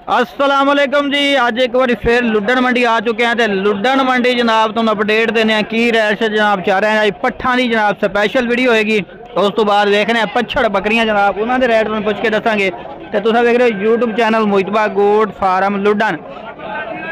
अस्सलाम वालेकुम जी। अज एक बार फिर लुड्डन मंडी आ चुके हैं। तो लुड्डन मंडी जनाब तुम अपडेट देने की रैश जनाब चाह रहे हैं। पट्ठा की जनाब स्पैशल वीडियो होएगी। उस तो बाद देखने हैं पछड़ बकरियां जनाब उन्होंने रेट में पुछ के दसांगे। तो तुम देख रहे हो यूट्यूब चैनल मोहितबा गोट फार्म लुड्डन।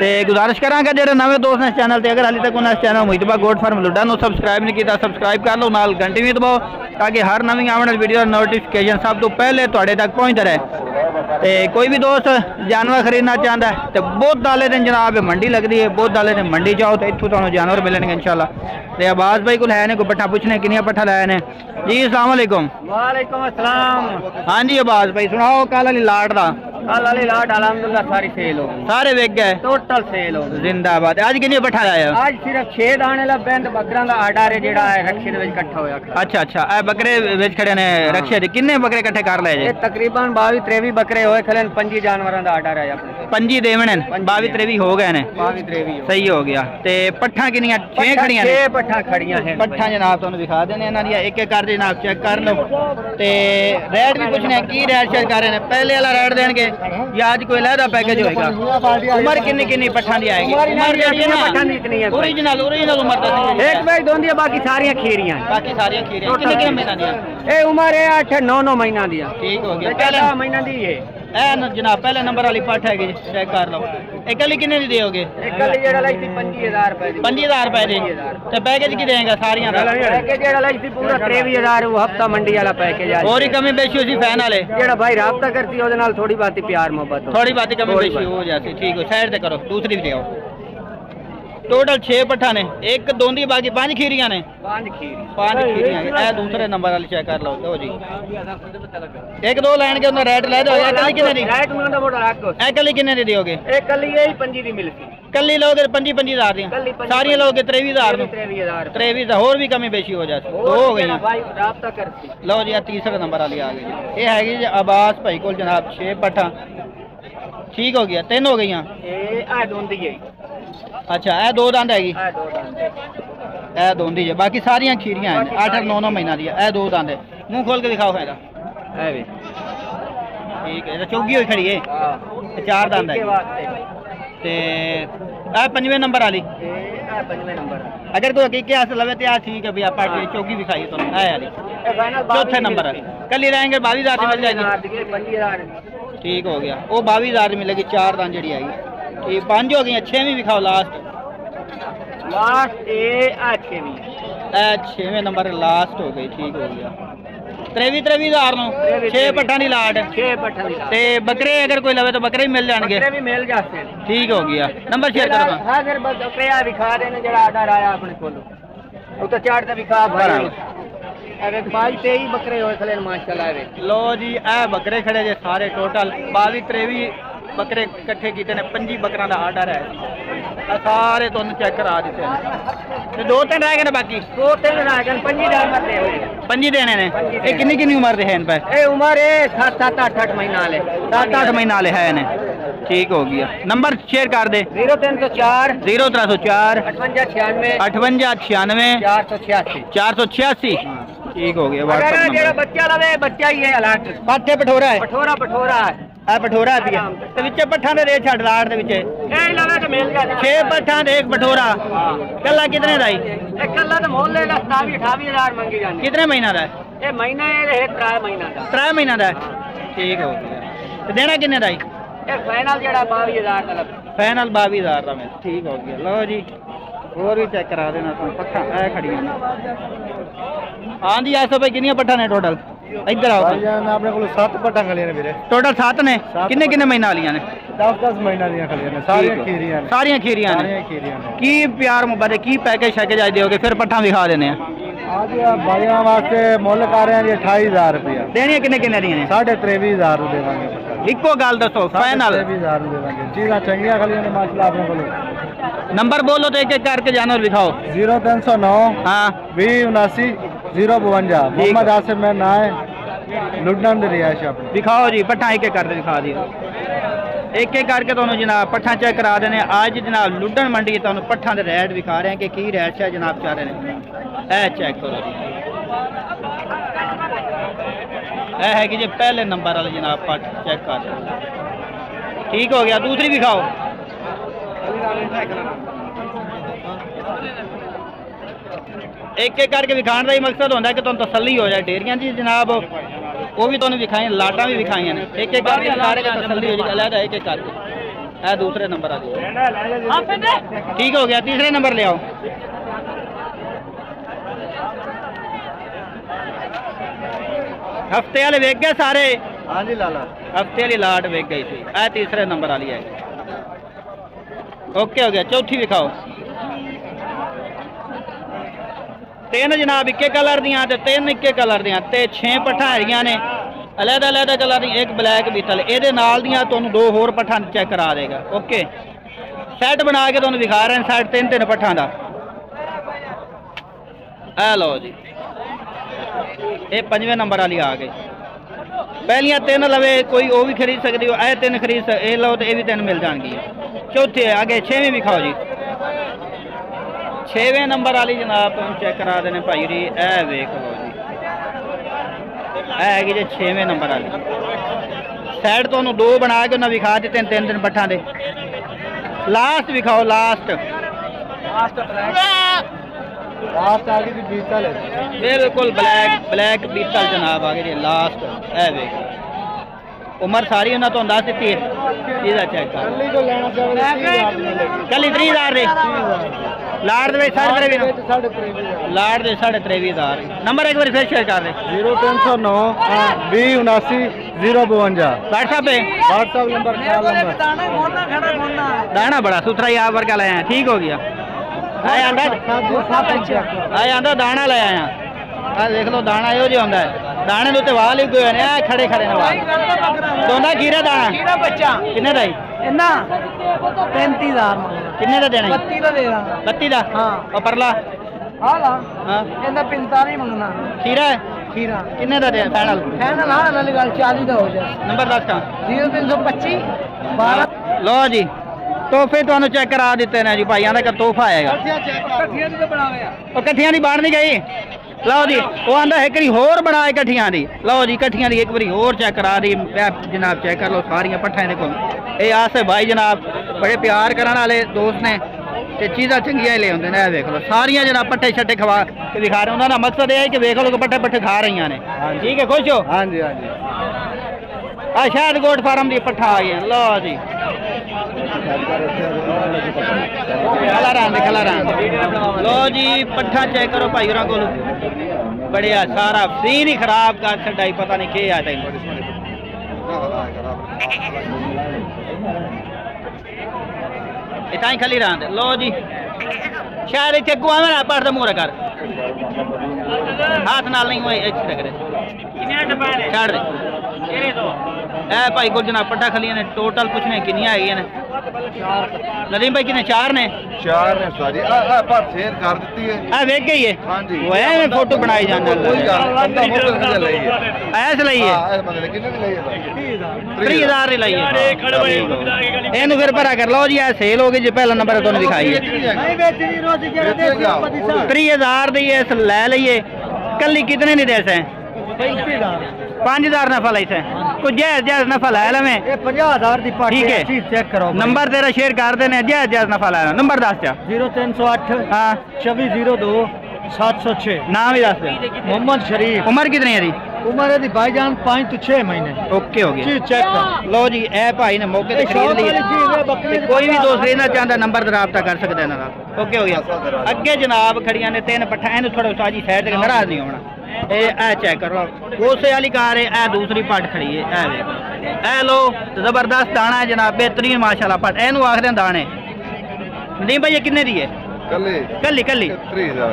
तो गुजारिश करांगा जो नवे दोस्त ने चैनल से अगर हाली तक उन्होंने चैनल मोहितबा गोट फार्म लुड्डन सबसक्राइब नहीं किया सबसक्राइब कर लो, नाल घंटी भी दबाओ ताकि हर नवी आने वाली वीडियो नोटिफिकेशन सब तो पहले तुहाडे तक पहुँचता रहे। ते कोई भी दोस्त जानवर खरीदना चाहता है तो बहुत वाले दिन जनाब मंडी लगती है। बहुत वाले दिन मंडी जाओ तो इतों तुहानू जानवर मिलने इंशाल्लाह। तो अब्बास भाई को है ने कोई पट्ठा पूछने किनिया पट्ठा लाए ने जी। अस्सलाम वालेकुम। वालेकुम अस्सलाम। हाँ जी अब्बास भाई सुनाओ कल वाली लाट दा। कल वाली लाट अलहमदुलिल्लाह सारी सेल हो गई, सारे विक गए, टोटल सेल हो गई। जिंदाबाद। आज किनिया पट्ठा लाया? आज सिर्फ 6 दाने ला बैंड बकरा दा आर्डर है जेड़ा है रक्षे दे विच इकट्ठा होया। अच्छा अच्छा ए बकरे विच खड़े ने रक्षे दे किन्ने बकरे इकट्ठे कर ले जे? तकरीबन 22-23 बकरे होए खले 25 जानवरां दा आर्डर है अपने 25 देवने 22-23 हो गए ने 22-23 सही हो गया। ते पट्ठा किनिया 6 खड़ियां ने? 6 पट्ठा खड़ियां हैं। पट्ठा जनाब तुहानू दिखा देने इन्हां दी एक एक कर जनाब चेक कर लो। ते रेट भी पूछने की रेट शेयर कर रहे हैं? पहले वाला रेट देंगे या आज कोई अलहदा पैकेज होएगा? उम्र किन्नी किन्नी पट्ठा दी आएगी? उम्र जेडी है ना पट्ठा दी इतनी है ओरिजिनल ओरिजिनल उम्र दस एक भाई दोंदी है बाकी सारियां खीरियां हैं। बाकी सारियां खीरियां कितने कितने महीना दी? ए उम्र है 8-9 महीना दी। ठीक हो गया। पहले महीना दी है जनाब पहले नंबर वाली पट्ठ है चेक कर लो। एक अली कितने दी दोगे? एक अली जेड़ा लाई थी 25000 रुपए दी। 25000 रुपए दी। ते पैकेज की देंगे सारियां दा? पैकेज जेड़ा लाई थी पूरा 23000 वो हफ्ता मंडी वाला पैकेज है। और ही कमी बेशी उसी फैन वाले जेड़ा भाई राब्ता करती ओदे नाल थोड़ी बात प्यार मोहब्बत थोड़ी बात कमी बेशी हो जाती। ठीक हो साइड से करो दूसरी भी आओ। टोटल 6 पट्ठा ने एक दोंदी बाकी 5 खीरियां ने 5 खीरियां ए दूसरे नंबर वाली चेक कर लो। दो जी एक दो लाइन के अंदर रेट ले दो। एक कली कितने दी? रेट में तो मोटा रखो। ए कली कितने दी दोगे? एक कली यही 25 दी मिलती। कली लोगे 25,000 दी सारी लोगे 23,000 23,000 और भी कमी बेशी हो जाती। दो हो गई भाई राब्ता करती। लो जी तीसरे नंबर वाली आ गई। ये हैगी जी अब्बास भाई को जनाब 6 पट्ठा। ठीक हो गया 3 हो गई। ए आ दोंदी है। अच्छा ए 2 दंद हैगी ए दोंदी है बाकी सारियां खीरियां हैं 8-9 महीना दी। ए 2 दंद है मुंह खोल के दिखाओ हैगा ए भी ठीक है। चौगी हुई खड़ी है 4 दंद है ते ए 5वें नंबर वाली ए 5वें नंबर अगर कोई हकीके हासिल लवे तो ठीक है भैया पार्टी चौगी दिखाई तो ए वाली चौथे नंबर कल रहेंगे 22,000 मिल जाएगी 25,000। ठीक हो गया वो 22,000 मिलेगी 4 दंद जी आएगी। ठीक 5 हो गई 6वीं दिखाओ लास्ट ए 6वें नंबर लास्ट हो गई। ठीक हो गया 23,000 नो 6 पट्ठा दी लाट 6 पट्ठा दी ते बकरे अगर कोई लवे तो बकरे भी मिल जाएंगे। बकरे भी मिल जाते हैं। ठीक हो गया नंबर शेयर करो। हां फिर बकरे दिखा देने जेड़ा आर्डर आया अपने कोलो वो तो चार ते दिखा भाई। अरे 22-23 बकरे होए खले माशाल्लाह। लो जी ए बकरे खड़े जे सारे टोटल 22-23 बकरे इकट्ठे किए ने 25 बकरा का आर्डर है सारे तुम चेक करा दिते हैं। 2-3 रह गए बाकी 2-3 रह गए 25 देने ने। ये किन्नी किन्नी उम्र दे हैं पे? ए उम्र है 7-8 महीना वाले 7-8 महीना वाले है ने। ठीक हो गया नंबर शेयर कर दे। 0304 0304 5896 486। ठीक हो गया। अगर जेड़ा बच्चा लवे बच्चा ही है अलर्ट पाठे पठोरा है पठोरा है पठोरा पिया ते विच पट्ठा दे रेट छड़ लाट दे विच ए लवे तो मिल जाए 6 पट्ठा दे एक पठोरा कल्ला कितने दा? एक कल्ला तो मोहल्ले का 27-28,000 मंगी जानी। कितने महीना दा? ए महीना है 3 महीना का 3 महीना दा। ठीक हो गया ते देना कितने दा? ए फाइनल जेड़ा 22,000 का फाइनल 22,000 का मिल। ठीक हो गया लो जी और भी चेक करा देना तुम पट्ठा ए खड़ियां हाँ जी। ऐसा भाई कितनी पट्ठा ने टोटल? इधर आओ अपने को 7 पट्ठा खलियां ने मेरे टोटल 7 ने। किन्ने किन्ने महीने वालियां ने? 10-10 महीना दी खलियां ने सारियां खीरियां ने की प्यार मुहब्बत की पैकेज शैकेज आज दोगे फिर पट्ठा दिखा देने आज भाइयों वास्ते मुल कर रहे हैं 28,000 रुपया देनी किन्ने किन्ने दी ने? 23,500 देवांगे। इको गल दसो फाइनल 23,000 देवांगे। चीज़ां चंगियां खलियां ने माशाल्लाह अपने को। नंबर बोलो तो एक एक करके जानवर दिखाओ। 0309 हाँ 2079 052 मोहम्मद आसिफ में ना है लुड्डन रिहायश दिखाओ जी पट्ठा एक एक करके दिखा दियो। एक एक करके तो जनाब पट्ठा चेक करा देने। आज जनाब लुड्डन मंडी तो पट्ठा के रेट दिखा रहे हैं कि रेट है जनाब चाह रहे हैं। ए चेक करो जी है कि जी पहले नंबर वाले जनाब पट चेक कर ठीक हो गया, दूसरी भी खाओ। एक एक करके विखाण का ही मकसद होता है कि तुम तसली हो जाए। डेरियां जी जनाब वो भी तुमने विखाई, लाटा भी विखाई ने, एक एक करके सारे का तसली हो जाएगी। अलग एक एक करके दूसरे नंबर आ जाओ। ठीक हो गया, तीसरे नंबर ले आओ। हफ्ते वाले वेख गए सारे? हाँ जी लाला, हफ्ते वाली लाट वेख गई थी। तीसरे नंबर वाली है। ओके हो गया, चौथी विखाओ। तीन जनाब इक्के कलर दियां ते तीन इक्के कलर दियां ते 6 पट्ठा हैगियां ने अलग अलग कलर दी। एक ब्लैक बीतल ए नाल दियां तुहानू 2 होर पट्ठा चेक करा देगा। ओके सैट बना के तुहानू दिखा रहे हैं सैट 3-3 पट्ठा दा। ए लो जी, ये 5वें नंबर वाली आ गई। पहलियां 3 लवे कोई वो भी खरीद सकती हो, ए 3 खरीद ए लो तो ये भी 3 मिल जाएगी। चौथे आगे 6वीं भी खाओ जी। 6वें नंबर वाली जनाब तुम चेक करा देने भाई जी। ए वेख लो जी, हैगी जी 6वें नंबर वाली। सैड तो 2 बना के उन्हें विखा दिते 3-3 पट्ठा दे। लास्ट विखाओ, लास्ट बिल्कुल ब्लैक बीतल जनाब आ गई लास्ट। ए वेख उम्र सारी उन्हें तो दस दी है। चेक कर कल 30,000 दे लाड़ दे 23,500 लाड़ दे 23,500। नंबर एक बार फिर शेयर कर दे। 0309 2079 052 व्हाट्सएप पे व्हाट्सएप नंबर। दाना बड़ा सुथरा ही आप वर्गा लाया है। ठीक हो गया। आंदा दाना ले आया। देख लो दाना यो जो होंगे दाने के उत्ते वाल ही गए ने खड़े खड़े ने वाल। दोंदा खीरा दाना बच्चा किन्ने दा? 35,000 किन्ने दा देना? 32 दा देना। 32 दा? हां। और परला? हां ਇਹਦਾ 45 ਮੰਗਣਾ। खीरा है? खीरा किन्ने दा देना फाइनल? फाइनल हां वाली ਗੱਲ 40 ਦਾ ਹੋ ਜਾਏ। नंबर 10 का 0325 12। लो जी तोहफे तुहानू चेक करा दिते ने जी भाइयों का तोहफा आएगा। कठियां दी बनावे आ कट्ठियां दी बन नहीं गई। लो जी वो आंदा एक बारी होर बनाए कट्ठियां दी। लो जी कट्ठियां दी एक बारी होर चेक करा दी जनाब। चेक कर लो सारियां पट्ठा इहदे कोल। ये आसे भाई जनाब बड़े प्यार करने वाले दोस्त ने ते चीज़ां चंगियां ही ले आउंदे ने। वेख लो सारियां जनाब पट्ठे छट्टे खवा के दिखा रहे। उन्होंने मकसद ये है कि वेख लो कि पट्ठे पट्ठे खा रही ने। ठीक है खुश हो? हाँ जी हाँ जी। शायद गोट फार्म दी पट्ठा आ गई। लो जी लो जी पट्ठा चेक करो भाई को बढ़िया सारा सीन ही खराब कर छाई। पता नहीं क्या है तेन इतना ही खली रहा। लो जी शायद इतने अगू आवे ना पढ़ मुँह कर हाथ नाल नहीं हुए छड़ दे। ए भाई को जनाब पट्ठा खलियां ने टोटल पुछने किनिया है नदीम भाई कितने? 4 ने सारी पर शेयर कर दी है। आ वेख गई है। हां जी वो है फोटो बनाई जांदा ऐस लई है। हां मतलब कितने की लई है? 30,000 लई है। एनु फिर भरा कर लो जी। आ सेल हो गई जी। पहला नंबर तो दिखाई है नहीं बेचनी रोज जेड़ा दे 30,000 दी है ले लईए। कल्ली कितने नहीं दे से? 5,000 नफा लाई से कुछ जायज जायज नफा लाया लवे। 50,000 दी पार्टी ठीक है चेक करो। नंबर तेरा शेयर कर देने जायज जायज नफा लाया। नंबर 10 चा 0308 हाँ 2602 706। नाम ही दस दे। मोहम्मद शरीफ। उम्र कितनी है? उम्र है भाईजान 5 तो 6 महीने। ओके हो गया चीज चेक कर लो जी। ए भाई ने मौके पे खरीद ली। कोई भी दोस्त लेना चाहता नंबर से राब्ता कर सकते हैं। ओके हो गया। अगे जनाब खड़ियां ने 3 पट्ठा इन थोड़ा साजी साइड ते नाराज नहीं होना। ए चेक करो उसे वाली कार है। ए दूसरी पट खड़ी है। ए लो जबरदस्त दाना है जनाब बेहतरीन माशाल्लाह पट। एनू आखदे दाने। नदीम भाई ये कितने दी है? कल्ली 30,000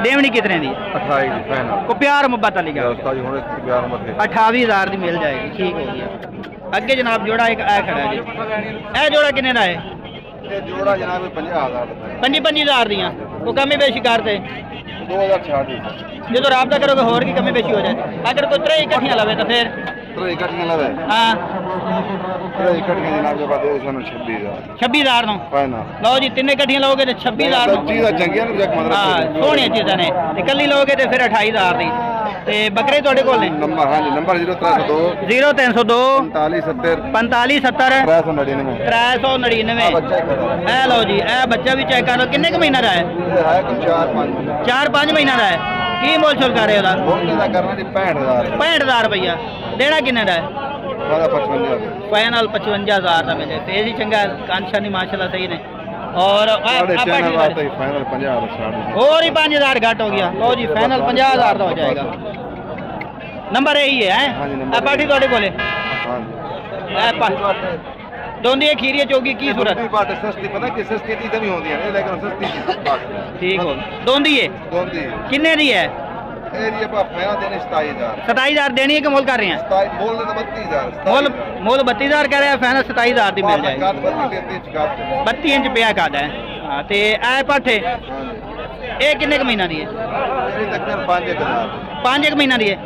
देवनी कितने दी? 28 को प्यार मुहब्बत वाली गल 28,000 की मिल जाएगी। ठीक हो गया। अगे जनाब जोड़ा एक ए खड़ा जी। ए जोड़ा कितने का है? जोड़ा जनाब 50,000 25,000 दियाँ वो कमी बेशी करते 2006 जो राबता करोगे होर की कमी बेशी हो जाए। अगर कोई 3 इकट्ठियां लवे तो फिर 3 इकट्ठियां लवे हाँ 3 इकट्ठियां जनाब जो बात है 26,000 नो फाइनल। लो जी 3 इकट्ठियां लोगे तो 26,000 चीज़ां चंगियां ने हाँ सोहनियां चीज़ां ने। कल्ली लोगे तो फिर 28,000 दी। ਤੇ ਬੱਕਰੇ ਤੁਹਾਡੇ ਕੋਲ ਨੇ? ਨੰਬਰ ਹਾਂਜੀ ਨੰਬਰ 0302 0302 45 70 45 70 399 ਇਹ ਲਓ ਜੀ, ਇਹ ਬੱਚਾ ਵੀ ਚੈੱਕ ਕਰ ਲਓ। ਕਿੰਨੇ ਕੁ ਮਹੀਨਾ ਦਾ ਹੈ? ਇਹ ਹੈ ਕਿ 4-5 4-5 ਮਹੀਨਾ ਦਾ ਹੈ। ਕੀ ਮੁੱਲ ਛੋਲ ਕਰ ਰਹੇ ਉਹਦਾ? ਬੋਲਣੇ ਦਾ ਕਰਨਾ ਜੀ 65000 65000 ਰੁਪਈਆ। ਦੇਣਾ ਕਿੰਨੇ ਦਾ ਹੈ? ਸਾਡਾ 55000 ਫਾਈਨਲ 55000 ਦਾ ਮਿਲੇ ਤੇ ਇਹ ਵੀ ਚੰਗਾ ਕਾਂਸ਼ਾਨੀ ਮਾਸ਼ਾਅੱਲਾ ਸਹੀ ਨੇ। ਔਰ ਸਾਡੇ ਚੈਨਲ ਵਾਸਤੇ ਫਾਈਨਲ 50000 ਛੱਡ और ही 5000 घट हो गया। लो जी फाइनल 50000 का हो जाएगा। नंबर यही है हाँ जी, नंबर पार्टी थोड़े कोले ਹਾਂਜੀ दोंदी है खीरी चौकी की सूरत ਬਾਟ ਸਸਤੀ ਪਤਾ ਕਿ ਸਸਤੀ ਚੀਜ਼ਾਂ ਵੀ ਹੁੰਦੀਆਂ ਨੇ ਲੇਕਿਨ ਸਸਤੀ ਬਾਟ ठीक हो दोंदी है ਦੋਂਦੀ किन्ने दी है? ਇਹ ਜੀ ਆਪਾਂ ਫਾਇਦਾ ਦੇਣੇ 27000 27000 देनी है कि मोल कर रहे हैं? 27 ਬੋਲ ਦੇ 32000 मोल मोल 32000 कह रहे हैं, फाइनल 27000 दी मिल जाएगी। 32 इंच पिया का है। हाँ ते ऐ पाठे ये किन्ने क महीना दी है? ਇਹ ਤੱਕ 5000 5 एक महीना दी है।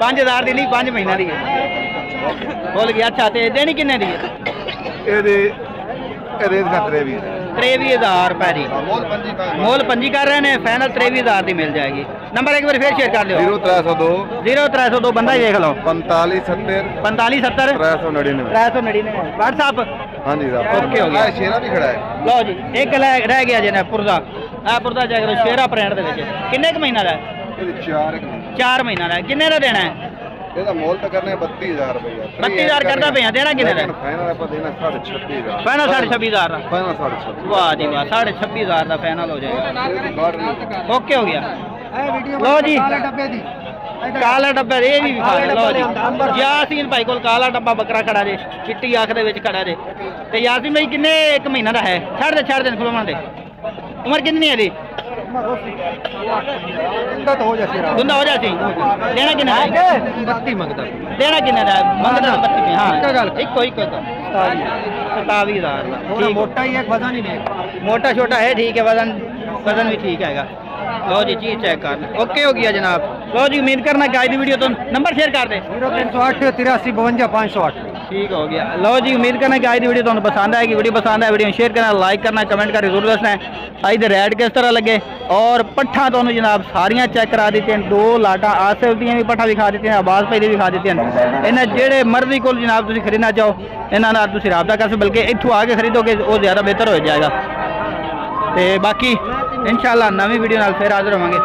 5000 दी नहीं 5 महीना दी है। बोल गया अच्छा ते देनी किन्ने दी है? ਇਹਦੇ ਇਹਦੇ ਖਤਰੇ ਵੀ 23000 रुपए दी ਮੋਲ 25 मोल पंजी कर रहे हैं, फाइनल 23000 दी मिल जाएगी। नंबर एक बार फिर शेयर कर दो। 0302 0302 बंदा ही देख लो 45 70 45 70 399 399 व्हाट्सएप। ਹਾਂਜੀ ਦਾ ओके हो गया। ਸ਼ੇਰਾ ਵੀ ਖੜਾ ਹੈ लो जी एक रह गया जी ने पुरजा आ पुरजा चेक करो शेरा ब्रांड दे विच किन्ने क महीना दा है? ਇਹਦੇ 4 4 महीना दा है। किन्ने दा देना है? ਇਹਦਾ ਮੋਲ ਤਾਂ ਕਰਨੇ 32000 ਰੁਪਏ 32000 ਕਰਦਾ ਪਿਆ, ਦੇਣਾ ਕਿੰਨੇ ਦਾ? ਫਾਈਨਲ ਆਪਾਂ ਦੇਣਾ 26000 फाइनल 26000 दा। ਫਾਈਨਲ 26000 वाह जी वाह 26000 दा फाइनल हो जाएगा। ओके हो गया। लो जी काला डब्बा ये भी विखा दे। लो जी यासीन भाई कोल काला डब्बा बकरा खड़ा जे चिट्टी आंख दे विच खड़ा जे ते यासीन भाई किन्ने एक महीना दा है? छड़ दे खुलवाण दे। उम्र कितनी है दी? तो हो जासी गुंदा हो जासी। देना किन्ने दा? 32 मंगदा देना किन्ने दा? मंगदा 32 हां इको 27000 दा। थोड़ा मोटा ही है वजन ही नहीं मोटा छोटा है ठीक है, वजन भी ठीक हैगा। लो जी चीज चेक कर ओके हो गया जनाब। लो जी उम्मीद करना कि आज की वीडियो तो नंबर शेयर कर दे 0308 83 52 508 ठीक हो गया। लो जी उम्मीद करना कि आज की वीडियो तुम्हें पसंद आएगी। वीडियो पसंद है वीडियो शेयर करना, लाइक करना, कमेंट करके जरूर दसना है आज दे रेट किस तरह लगे। और पट्ठा तो जनाब सारियां चेक करा दी हैं। 2 लाटा आसिफ दी भी पट्ठा विखा दी हैं, आवाज भाई दी विखा दी हैं। इन्हें जेड़े मर्जी को जनाब तुम खरीदना चाहो इन्हों तुम रबता कर सकते, बल्कि इतों आके खरीदोगे वो ज़्यादा बेहतर हो जाएगा। तो बाकी इंशाल्लाह नवी वीडियो नाल फिर हाजिर होवांगे।